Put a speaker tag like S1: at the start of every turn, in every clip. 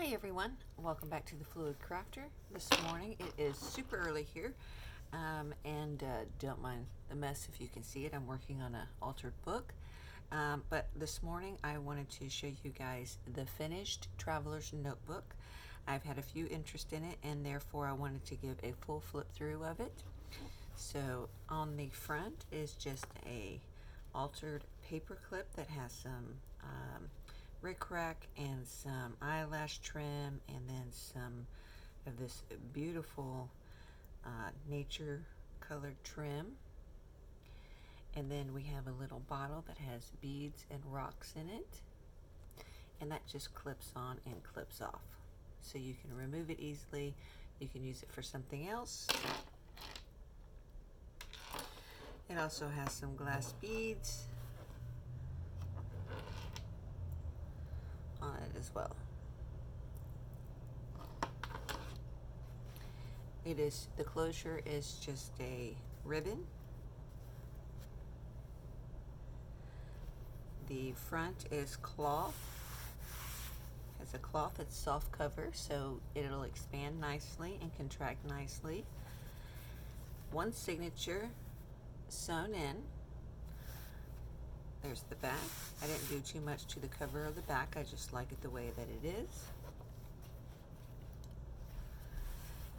S1: Hi everyone, welcome back to the Fluid Crafter. This morning it is super early here, and don't mind the mess if you can see it. I'm working on an altered book, but this morning I wanted to show you guys the finished Traveler's Notebook. I've had a few interest in it, and therefore I wanted to give a full flip through of it. So on the front is just a altered paper clip that has some rickrack and some eyelash trim, and then some of this beautiful nature colored trim. And then we have a little bottle that has beads and rocks in it, and that just clips on and clips off, so you can remove it easily. You can use it for something else. It also has some glass beads on it as well. The closure is just a ribbon. The front is cloth. Has a cloth that's soft cover, so it'll expand nicely and contract nicely. One signature sewn in. There's the back. I didn't do too much to the cover of the back. I just like it the way that it is.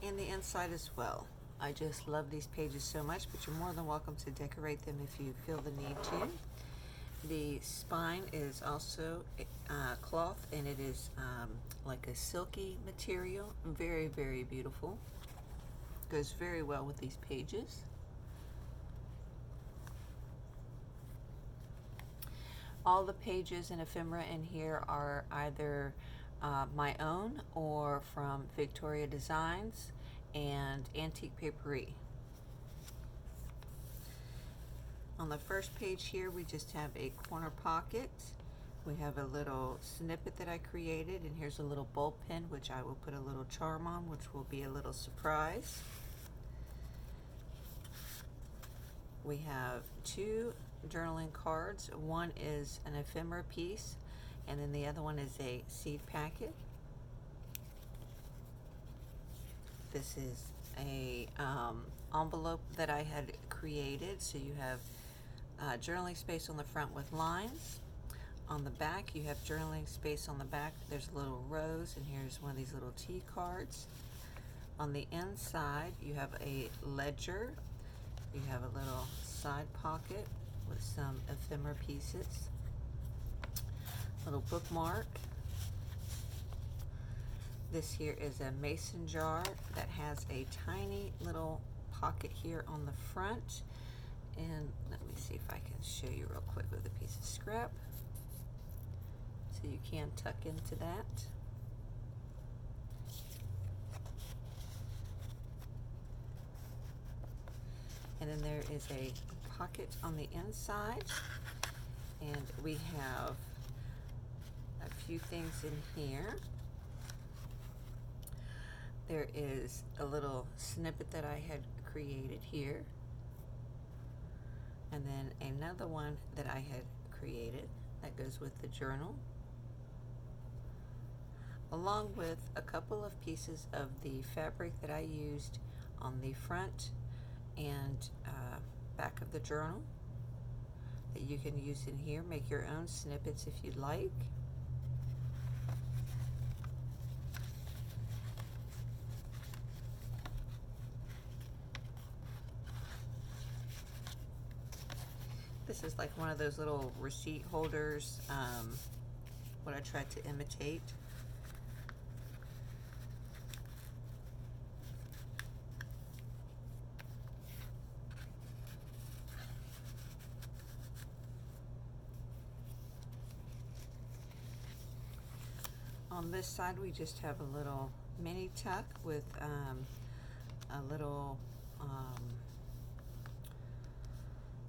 S1: And the inside as well. I just love these pages so much, but you're more than welcome to decorate them if you feel the need to. The spine is also cloth, and it is like a silky material. Very, very beautiful. Goes very well with these pages. All the pages and ephemera in here are either my own or from Victoria Designs and Antique Paperie. On the first page here, we just have a corner pocket. We have a little snippet that I created, and here's a little bulb pin, which I will put a little charm on, which will be a little surprise. We have two journaling cards. One is an ephemera piece, and then the other one is a seed packet. This is a envelope that I had created, so you have journaling space on the front with lines. On the back, you have journaling space on the back. There's a little rose, and here's one of these little tea cards. On the inside, you have a ledger. You have a little side pocket with some ephemera pieces. Little bookmark. This here is a mason jar that has a tiny little pocket here on the front. And let me see if I can show you real quick with a piece of scrap. So you can tuck into that. And then there is a pocket on the inside, and we have a few things in here. There is a little snippet that I had created here, and then another one that I had created that goes with the journal, along with a couple of pieces of the fabric that I used on the front and back of the journal that you can use in here. Make your own snippets if you'd like. This is like one of those little receipt holders, what I tried to imitate. On this side, we just have a little mini tuck with a little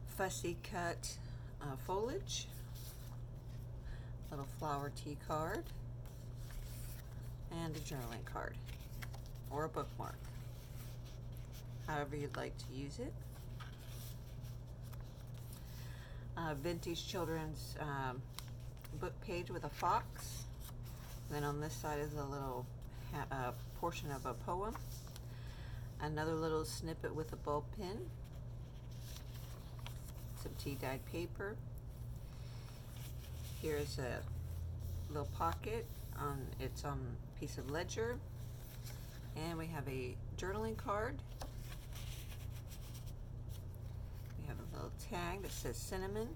S1: fussy cut foliage, little flower tea card, and a journaling card or a bookmark, however you'd like to use it. Vintage children's book page with a fox, Then on this side is a little portion of a poem. Another little snippet with a ball pen. Some tea-dyed paper. Here's a little pocket on its piece of ledger. And we have a journaling card. We have a little tag that says cinnamon.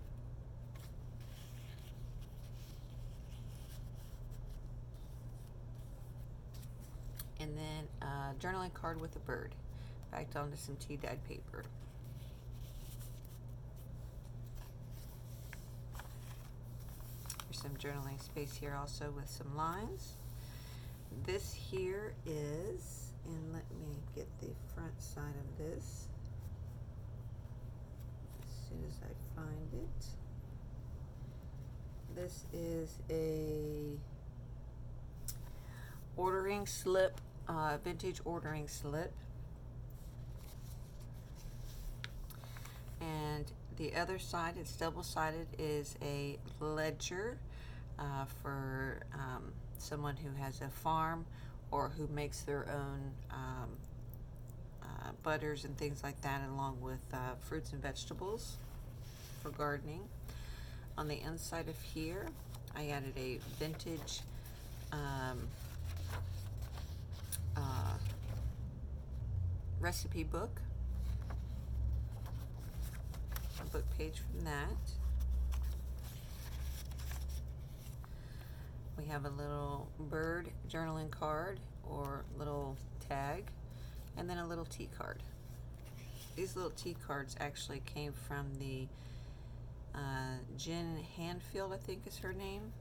S1: And then a journaling card with a bird, backed onto some tea-dyed paper. There's some journaling space here also with some lines. This here is, and let me get the front side of this as soon as I find it. This is a ordering slip, vintage ordering slip. And the other side, it's double-sided, is a ledger for someone who has a farm or who makes their own butters and things like that, along with fruits and vegetables for gardening. On the inside of here, I added a vintage recipe book, a book page from that. We have a little bird journaling card or little tag, and then a little tea card. These little tea cards actually came from the Jen Hanfield, I think is her name.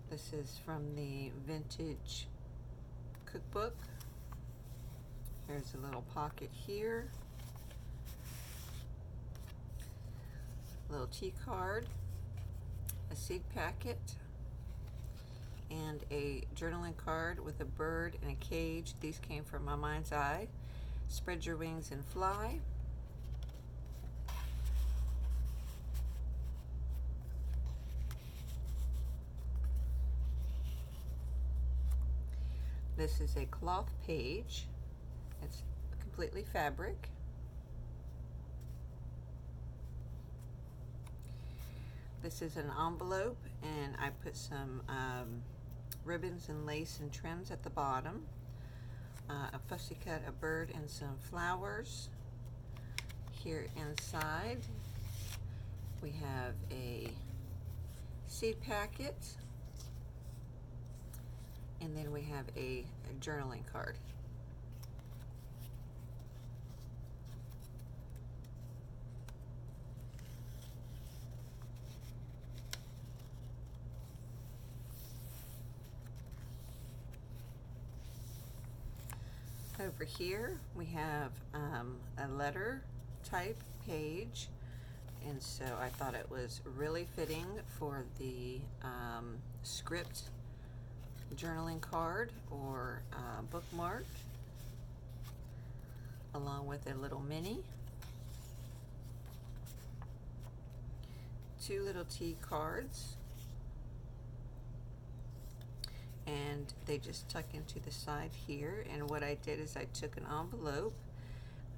S1: This is from the vintage cookbook. Here's a little pocket here. A little tea card, a seed packet, and a journaling card with a bird and a cage. These came from My Mind's Eye. Spread your wings and fly. This is a cloth page. It's completely fabric. This is an envelope, and I put some ribbons and lace and trims at the bottom. A fussy cut, a bird, and some flowers. Here inside, we have a seed packet, and then we have a journaling card. Over here we have a letter type page, and so I thought it was really fitting for the script journaling card or bookmark, along with a little mini, two little tea cards, and they just tuck into the side here. And what I did is I took an envelope,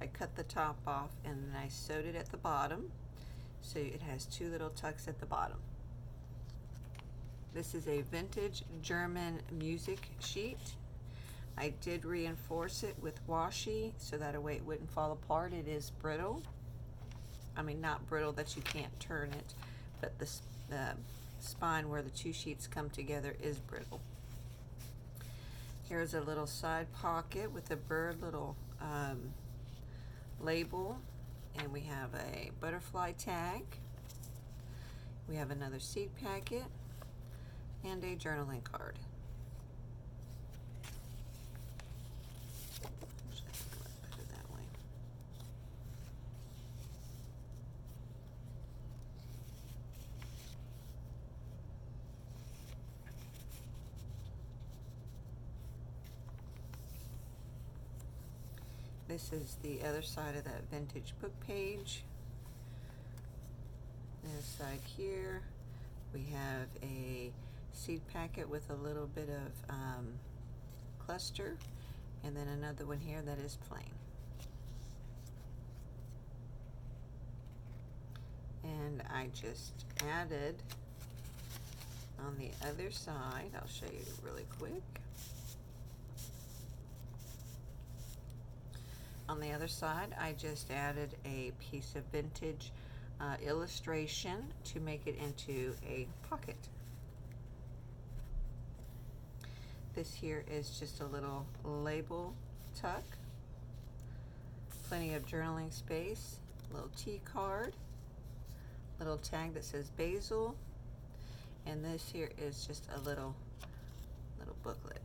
S1: I cut the top off, and then I sewed it at the bottom, so it has two little tucks at the bottom. This is a vintage German music sheet. I did reinforce it with washi so that way it wouldn't fall apart. It is brittle. I mean, not brittle that you can't turn it, but the spine where the two sheets come together is brittle. Here's a little side pocket with a bird little label, and we have a butterfly tag. We have another seed packet and a journaling card. Put it that way. This is the other side of that vintage book page. This side here, We have a seed packet with a little bit of cluster, and then another one here that is plain. And I just added on the other side, I'll show you really quick. On the other side, I just added a piece of vintage illustration to make it into a pocket. This here is just a little label tuck, plenty of journaling space, little tea card, little tag that says basil, and this here is just a little booklet.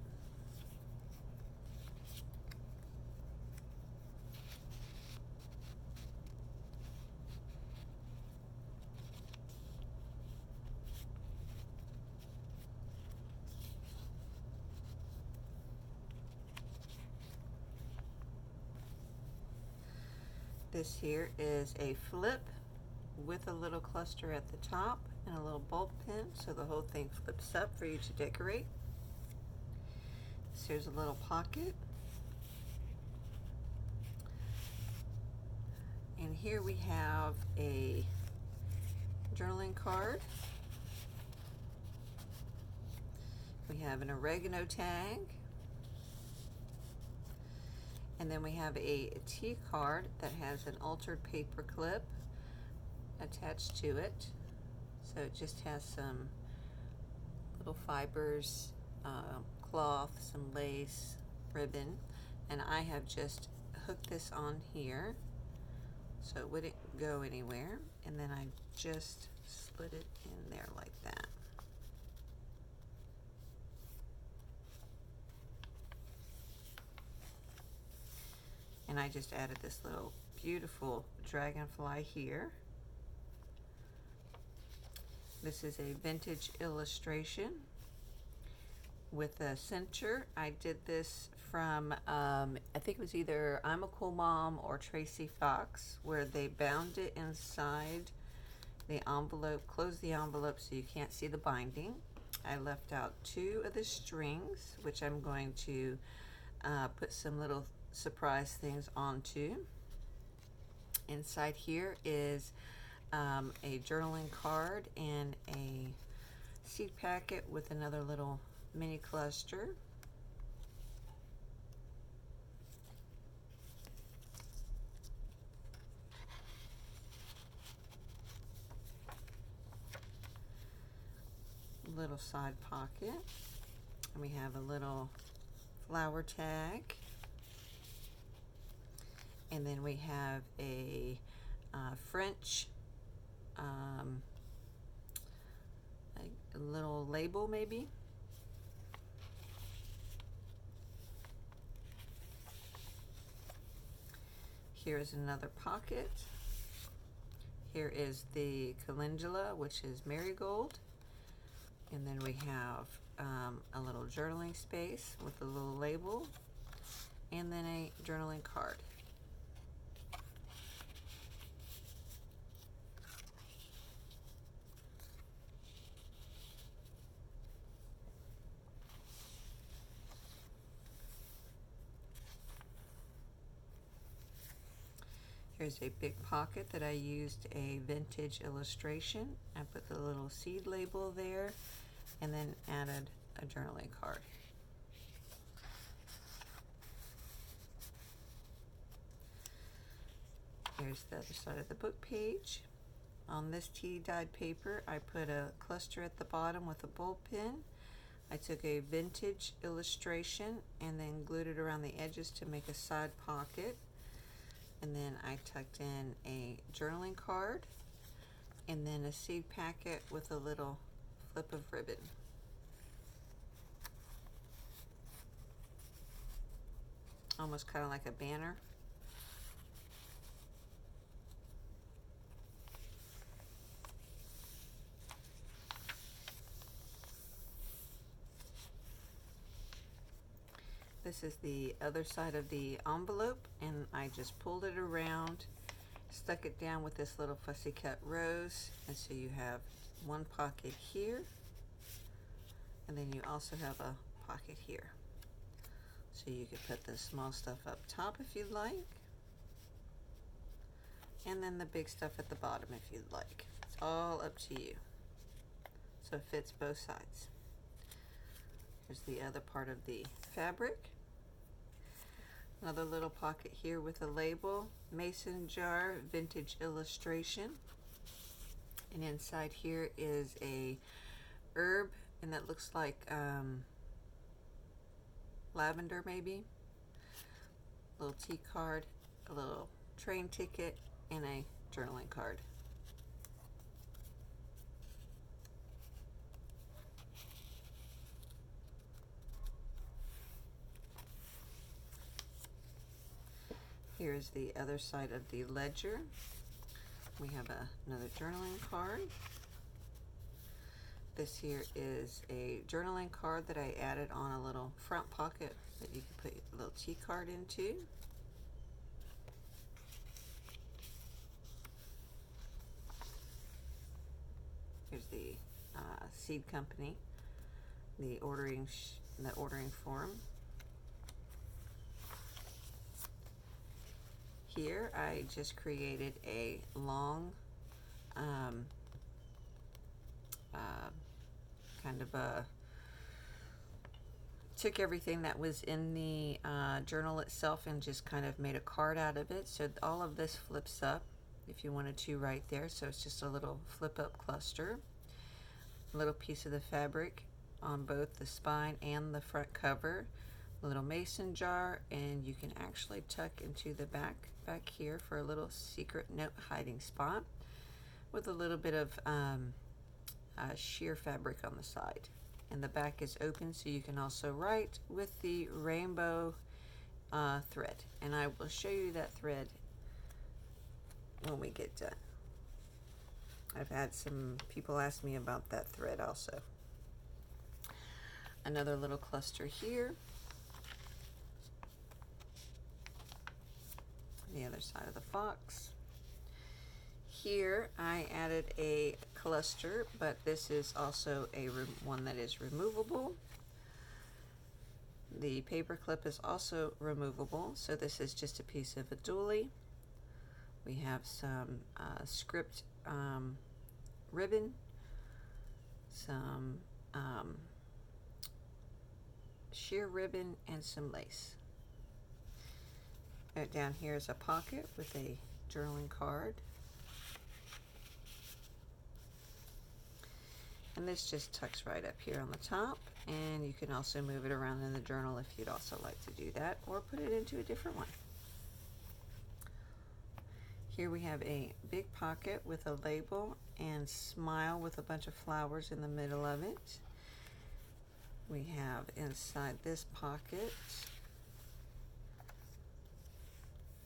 S1: This here is a flip with a little cluster at the top and a little bulb pin, so the whole thing flips up for you to decorate. So here's a little pocket. And here we have a journaling card. We have an oregano tag. And then we have a tea card that has an altered paper clip attached to it. So it just has some little fibers, cloth, some lace, ribbon, and I have just hooked this on here so it wouldn't go anywhere, and then I just slid it in there like that. And I just added this little beautiful dragonfly here. This is a vintage illustration with a center. I did this from, I think it was either I'm a Cool Mom or Tracy Fox, where they bound it inside the envelope, closed the envelope so you can't see the binding. I left out 2 of the strings, which I'm going to put some little surprise things onto. Inside here is a journaling card and a seed packet with another little mini cluster. Little side pocket, and we have a little flower tag, and then we have a French a little label maybe. Here is another pocket. Here is the calendula, which is marigold. And then we have a little journaling space with a little label, and then a journaling card. Here's a big pocket that I used a vintage illustration. I put the little seed label there and then added a journaling card. Here's the other side of the book page. On this tea dyed paper, I put a cluster at the bottom with a bulb pin. I took a vintage illustration and then glued it around the edges to make a side pocket. And then I tucked in a journaling card and then a seed packet with a little flip of ribbon. Almost kind of like a banner. This is the other side of the envelope, and I just pulled it around, stuck it down with this little fussy cut rose, and so you have one pocket here, and then you also have a pocket here. So you could put the small stuff up top if you'd like, and then the big stuff at the bottom if you'd like. It's all up to you. So it fits both sides. Here's the other part of the fabric. Another little pocket here with a label, mason jar, vintage illustration. And inside here is a herb, and that looks like lavender maybe. A little tea card, a little train ticket, and a journaling card. Here's the other side of the ledger. We have another journaling card. This here is a journaling card that I added on a little front pocket that you can put a little tea card into. Here's the seed company, the ordering form. Here I just created a long kind of took everything that was in the journal itself and just kind of made a card out of it. So all of this flips up if you wanted to right there. So it's just a little flip up cluster. A little piece of the fabric on both the spine and the front cover. A little mason jar, and you can actually tuck into the back here for a little secret note hiding spot with a little bit of sheer fabric on the side. And the back is open, so you can also write with the rainbow thread. And I will show you that thread when we get done. I've had some people ask me about that thread also. Another little cluster here. The other side of the box. Here I added a cluster, but this is also a one that is removable. The paper clip is also removable, so this is just a piece of a doily. We have some script ribbon, some sheer ribbon, and some lace. Down here is a pocket with a journaling card. And this just tucks right up here on the top, and you can also move it around in the journal if you'd also like to do that, or put it into a different one. Here we have a big pocket with a label and smile with a bunch of flowers in the middle of it. We have inside this pocket,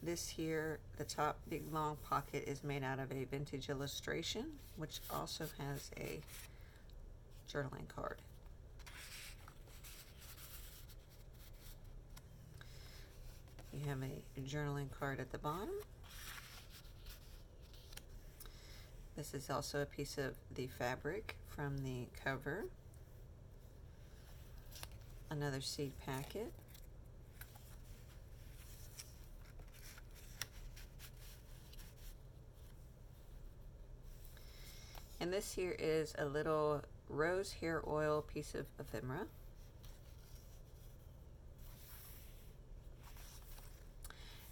S1: this here, the top big long pocket is made out of a vintage illustration, which also has a journaling card. You have a journaling card at the bottom. This is also a piece of the fabric from the cover. Another seed packet. And this here is a little rose hair oil piece of ephemera.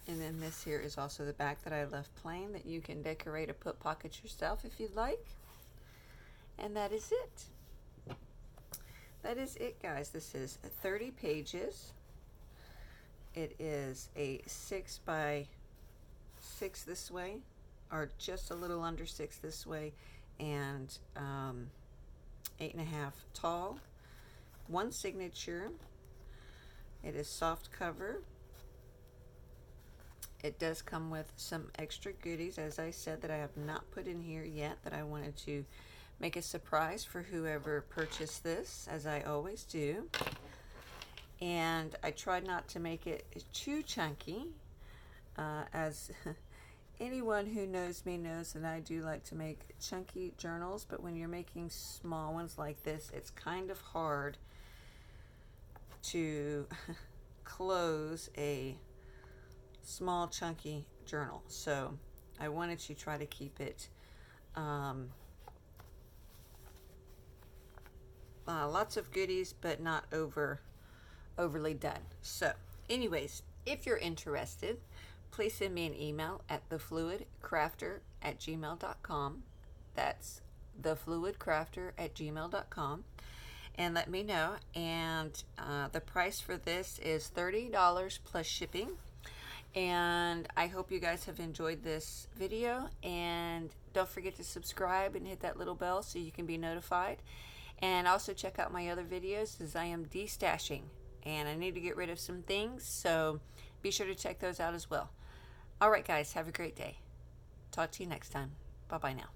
S1: And then this here is also the back that I left plain that you can decorate or put pockets yourself if you'd like. And that is it. That is it, guys. This is 30 pages. It is a 6 by 6 this way, or just a little under 6 this way, and 8.5 tall. One signature. It is soft cover. It does come with some extra goodies, as I said, that I have not put in here yet, that I wanted to make a surprise for whoever purchased this, as I always do. And I tried not to make it too chunky, as anyone who knows me knows that I do like to make chunky journals, but when you're making small ones like this, it's kind of hard to close a small chunky journal. So I wanted to try to keep it lots of goodies, but not overly done. So anyways, if you're interested, please send me an email at thefluidcrafter@gmail.com. That's thefluidcrafter@gmail.com, and let me know. And the price for this is $30 plus shipping. And I hope you guys have enjoyed this video, and don't forget to subscribe and hit that little bell so you can be notified. And also check out my other videos, as I am destashing and I need to get rid of some things, so be sure to check those out as well. Alright guys, have a great day. Talk to you next time. Bye bye now.